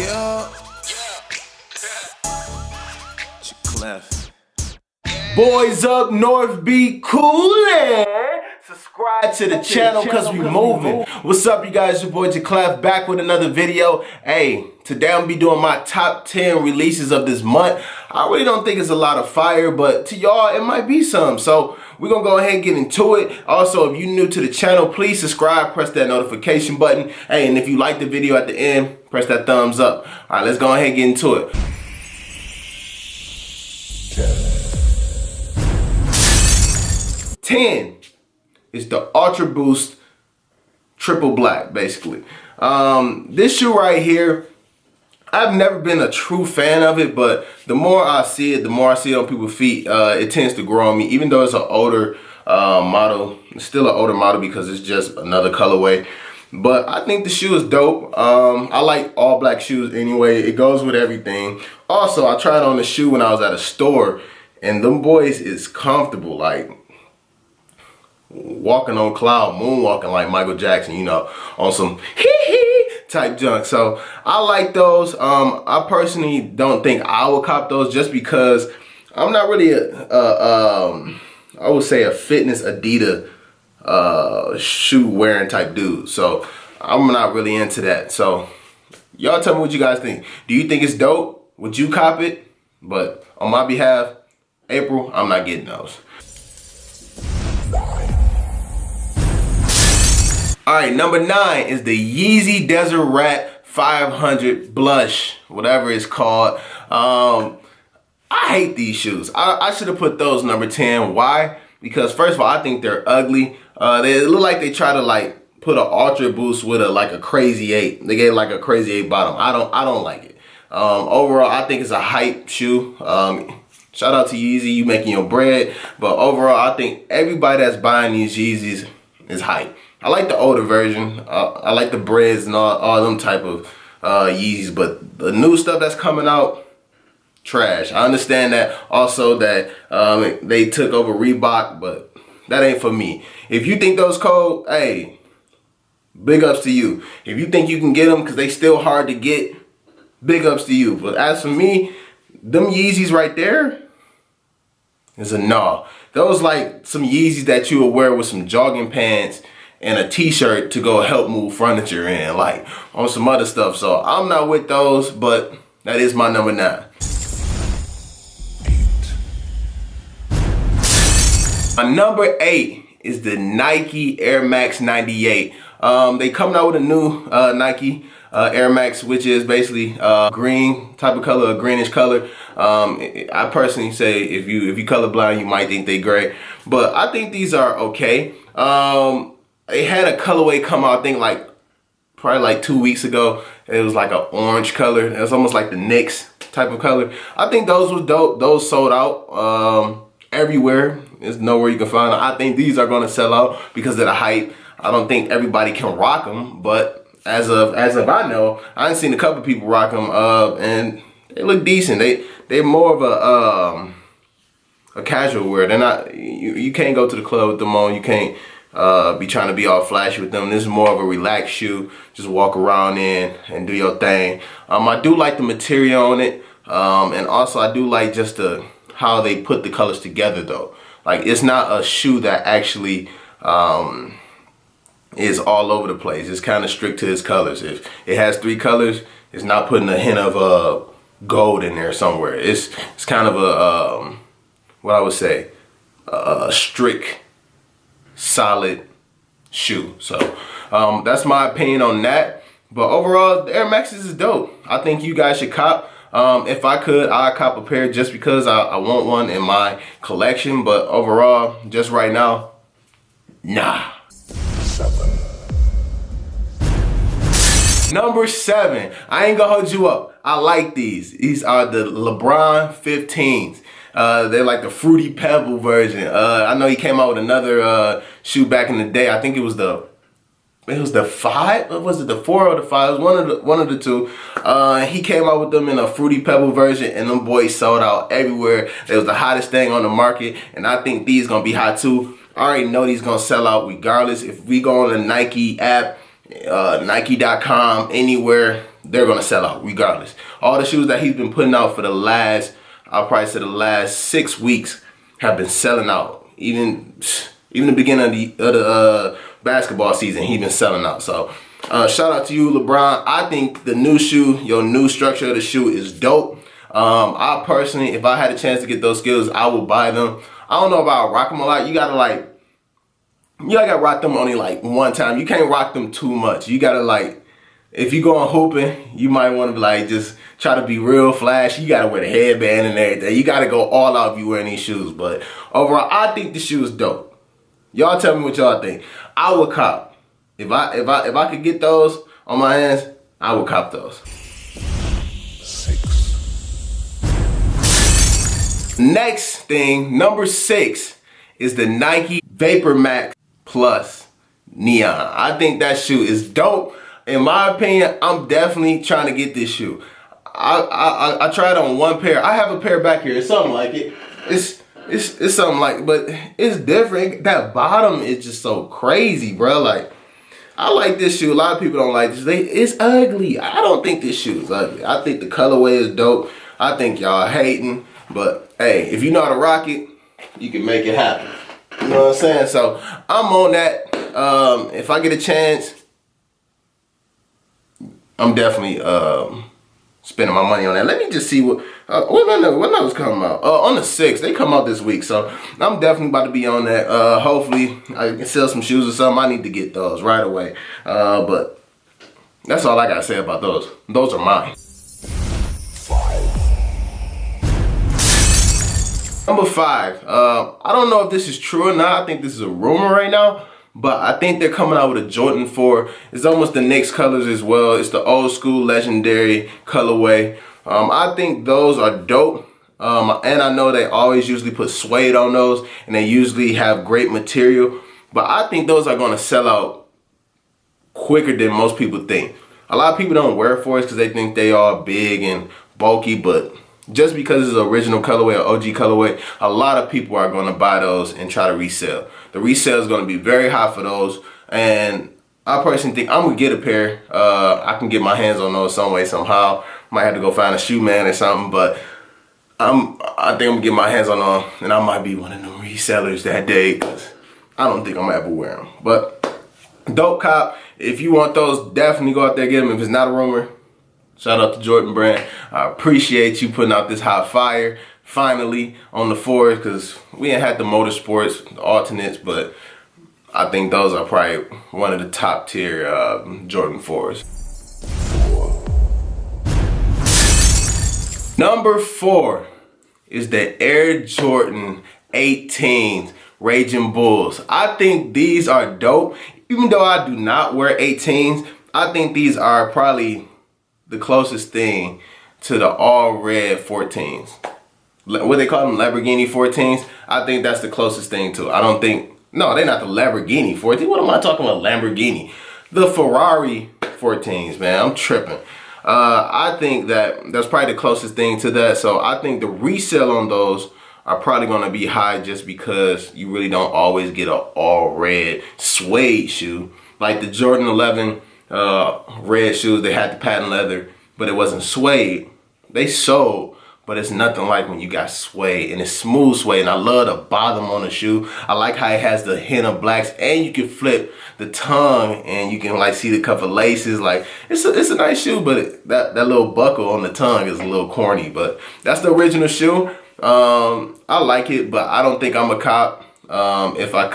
Yeah. Clef. Boys up north, be coolin'. Subscribe to the channel cause we moving. What's up, you guys? Your boy Clef back with another video. Hey, today I'm gonna be doing my top 10 releases of this month. I really don't think it's a lot of fire, but to y'all it might be some. So we're gonna go ahead and get into it. Also, if you're new to the channel, please subscribe, press that notification button. Hey, and if you like the video at the end, press that thumbs up. All right, let's go ahead and get into it. 10 is the Ultra Boost Triple Black, basically. This shoe right here, I've never been a true fan of it, but the more I see it on people's feet, it tends to grow on me. Even though it's an older model, it's still an older model because it's just another colorway. But I think the shoe is dope. I like all black shoes anyway. It goes with everything. Also, I tried on the shoe when I was at a store, and them boys is comfortable, like walking on cloud, moonwalking like Michael Jackson, you know, on some hee-hee type junk. So I like those. I personally don't think I would cop those just because I'm not really I would say a fitness Adidas shoe wearing type dude. So I'm not really into that. So y'all tell me what you guys think. Do you think it's dope? Would you cop it? But on my behalf, April, I'm not getting those. Alright, number 9 is the Yeezy Deseret 500 Blush, whatever it's called. I hate these shoes. I should have put those number 10. Why? Because first of all, I think they're ugly. They look like they try to like put an Ultra Boost with a crazy 8. They gave like a crazy 8 bottom. I don't like it. Overall, I think it's a hype shoe. Shout out to Yeezy, you making your bread. But overall, I think everybody that's buying these Yeezys is hype. I like the older version. I like the breads and all them type of Yeezys, but the new stuff that's coming out, trash. I understand that also that they took over Reebok, but that ain't for me. If you think those cold, hey, big ups to you. If you think you can get them because they still hard to get, big ups to you. But as for me, them Yeezys right there is a no. Those like some Yeezys that you would wear with some jogging pants and a t-shirt to go help move furniture in, like on some other stuff. So I'm not with those, but that is my number 9. My number 8 is the Nike Air Max 98. They coming out with a new Nike Air Max, which is basically green type of color, a greenish color. I personally say if you colorblind, you might think they gray, but I think these are okay. They had a colorway come out, I think probably like 2 weeks ago. It was like an orange color. It was almost like the Knicks type of color. I think those was dope. Those sold out everywhere. There's nowhere you can find them. I think these are gonna sell out because of the hype. I don't think everybody can rock them, but as of I know, I've seen a couple people rock them, and they look decent. They're more of a casual wear. They're not. You can't go to the club with them on. You can't be trying to be all flashy with them. This is more of a relaxed shoe. Just walk around in and do your thing. I do like the material on it, and also I do like just how they put the colors together though. Like it's not a shoe that actually is all over the place. It's kind of strict to its colors. If it has 3 colors, it's not putting a hint of gold in there somewhere. It's kind of a what I would say a strict, solid shoe. So that's my opinion on that. But overall, the Air Maxes is dope. I think you guys should cop. If I could, I'd cop a pair just because I want one in my collection. But overall, just right now, nah. 7. Number 7. I ain't gonna hold you up. I like these. These are the LeBron 15s. They're like the Fruity Pebble version. I know he came out with another shoe back in the day. I think it was the 5. What was it? The 4 or the 5? It was one of the two. He came out with them in a Fruity Pebble version, and them boys sold out everywhere. It was the hottest thing on the market, and I think these gonna be hot too. I already know these gonna sell out regardless. If we go on the Nike app, Nike.com, anywhere, they're gonna sell out regardless. All the shoes that he's been putting out for the last, I'll probably say the last 6 weeks, have been selling out. Even the beginning of the basketball season, he's been selling out. So shout out to you, LeBron. I think the new shoe, your new structure of the shoe is dope. I personally, if I had a chance to get those skills, I would buy them. I don't know about rock them a lot. You gotta rock them only like one time. You can't rock them too much. You gotta like, if you go on hooping, you might want to like just try to be real flashy. You gotta wear the headband and everything. You gotta go all out if you wearing these shoes. But overall, I think the shoe is dope. Y'all tell me what y'all think. I would cop. If I could get those on my hands, I would cop those. 6. Next thing, number 6, is the Nike VaporMax Plus Neon. I think that shoe is dope. In my opinion, I'm definitely trying to get this shoe. I tried on one pair. I have a pair back here. It's something like it. It's something like, but it's different. That bottom is just so crazy, bro. Like, I like this shoe. A lot of people don't like this. It's ugly. I don't think this shoe is ugly. I think the colorway is dope. I think y'all hating, but hey, if you know how to rock it, you can make it happen. You know what I'm saying? So I'm on that. If I get a chance, I'm definitely spending my money on that. Let me just see what those come out. On the 6th, they come out this week, so I'm definitely about to be on that. Hopefully I can sell some shoes or something. I need to get those right away. But that's all I gotta say about those. Those are mine. 5. Number 5. I don't know if this is true or not. I think this is a rumor right now. But I think they're coming out with a Jordan 4. It's almost the Knicks colors as well. It's the old school legendary colorway. I think those are dope. And I know they always usually put suede on those. And they usually have great material. But I think those are going to sell out quicker than most people think. A lot of people don't wear 4s because they think they are big and bulky. But just because it's an original colorway or OG colorway, a lot of people are going to buy those and try to resell. The resale is going to be very high for those, and I personally think I'm going to get a pair. I can get my hands on those some way, somehow. Might have to go find a shoe man or something, but I think I'm going to get my hands on them, and I might be one of them resellers that day, because I don't think I'm going to ever wear them. But dope cop. If you want those, definitely go out there and get them. If it's not a rumor, shout out to Jordan Brand. I appreciate you putting out this hot fire finally on the 4s, because we ain't had the motorsports, the alternates, but I think those are probably one of the top tier Jordan 4s. 4. Number 4 is the Air Jordan 18s Raging Bulls. I think these are dope. Even though I do not wear 18s, I think these are probably the closest thing to the all red 14s. What they call them, Lamborghini 14s. I think that's the closest thing to it. I don't think, no, they're not the Lamborghini 14. What am I talking about, Lamborghini? The Ferrari 14s, man, I'm tripping. I think that's probably the closest thing to that. So I think the resale on those are probably gonna be high, just because you really don't always get an all red suede shoe. Like the Jordan 11 red shoes, they had the patent leather, but it wasn't suede. They sold, but it's nothing like when you got suede, and it's smooth suede, and I love the bottom on the shoe. I like how it has the hint of blacks, and you can flip the tongue, and you can like see the couple laces. Like, it's a nice shoe, but that little buckle on the tongue is a little corny. But that's the original shoe. I like it, but I don't think I'm a cop. If I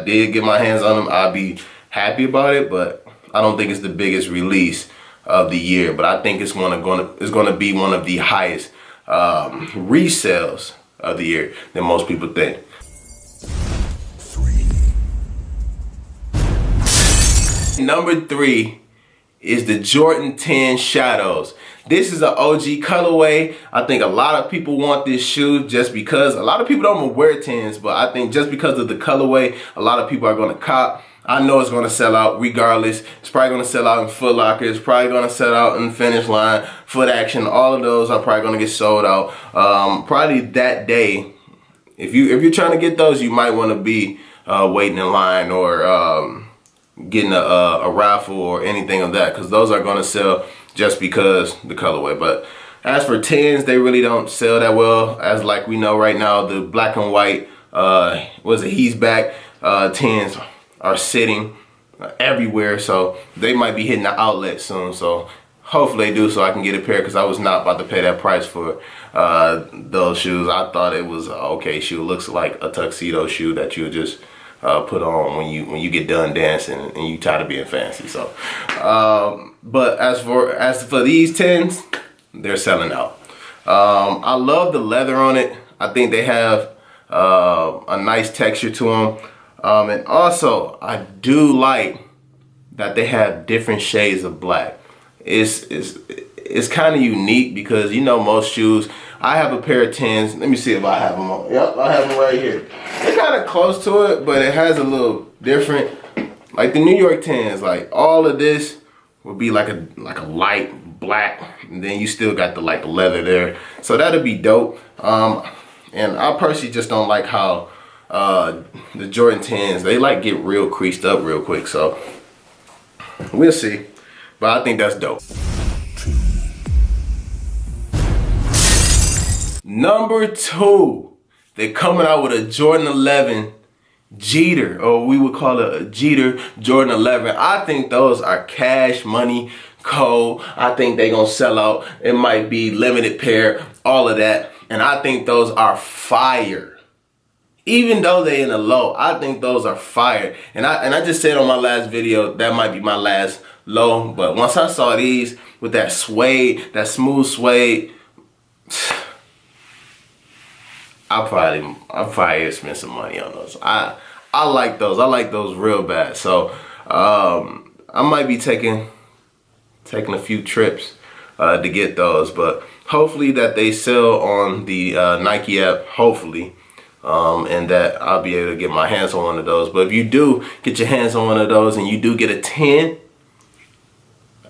did get my hands on them, I'd be happy about it, but I don't think it's the biggest release of the year. But I think it's gonna be one of the highest resales of the year than most people think. 3. Number 3 is the Jordan 10 Shadows. This is an OG colorway. I think a lot of people want this shoe just because a lot of people don't wear 10s, but I think just because of the colorway, a lot of people are gonna cop. I know it's gonna sell out regardless. It's probably gonna sell out in Foot Locker. It's probably gonna sell out in Finish Line, Foot Action. All of those are probably gonna get sold out. Probably that day. If you're trying to get those, you might want to be waiting in line or getting a raffle or anything of that, because those are gonna sell just because the colorway. But as for 10s, they really don't sell that well. As like we know right now, the black and white, he's back 10s are sitting everywhere, so they might be hitting the outlet soon. So hopefully they do, so I can get a pair, because I was not about to pay that price for those shoes. I thought it was an okay shoe. It looks like a tuxedo shoe that you just put on when you get done dancing and you tired of being fancy. So but as for these 10s, they're selling out. I love the leather on it. I think they have a nice texture to them. And also, I do like that they have different shades of black. It's kind of unique, because you know most shoes, I have a pair of 10s. Let me see if I have them on. Yep, I have them right here. They're kind of close to it, but it has a little different. Like the New York 10s, like all of this would be like a light black, and then you still got the like leather there. So that'll be dope. And I personally just don't like how the Jordan 10s, they like get real creased up real quick. So we'll see, but I think that's dope. Number 2, they're coming out with a Jordan 11 Jeter, or we would call it a Jeter Jordan 11. I think those are cash money cold. I think they're gonna sell out. It might be limited pair, all of that. And I think those are fire. Even though they in the low, I think those are fire. And I just said on my last video, that might be my last low. But once I saw these with that suede, that smooth suede, I'll probably spend some money on those. I like those. I like those real bad. So I might be taking a few trips to get those, but hopefully that they sell on the Nike app, hopefully, and that I'll be able to get my hands on one of those. But if you do get your hands on one of those and you do get a 10,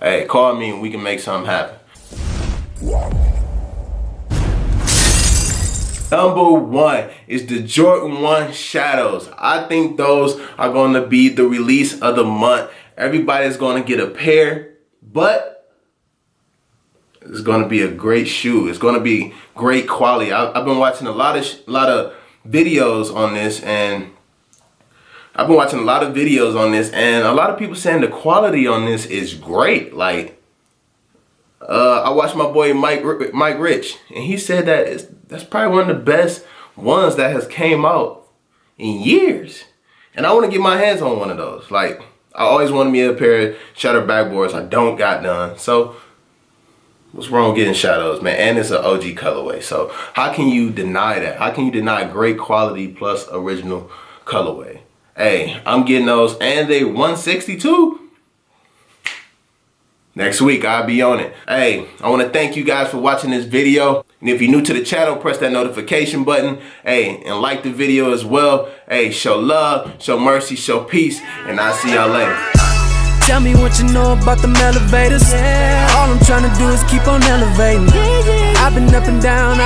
hey, call me and we can make something happen. Number 1 is the Jordan 1 Shadows. I think those are going to be the release of the month. Everybody's going to get a pair, but it's going to be a great shoe. It's going to be great quality. I've been watching a lot of videos on this, and a lot of people saying the quality on this is great. Like, I watched my boy Mike Rich, and he said that that's probably one of the best ones that has came out in years. And I want to get my hands on one of those. Like, I always wanted me a pair of Shadow backboards. I don't got none. So what's wrong with getting Shadows, man? And it's an OG colorway. So how can you deny that? How can you deny great quality plus original colorway? Hey, I'm getting those, and they 162. Next week, I'll be on it. Hey, I want to thank you guys for watching this video. And if you're new to the channel, press that notification button. Hey, and like the video as well. Hey, show love, show mercy, show peace. And I'll see y'all later. Tell me what you know about them elevators. All I'm trying to do is keep on elevating. I've been up and down,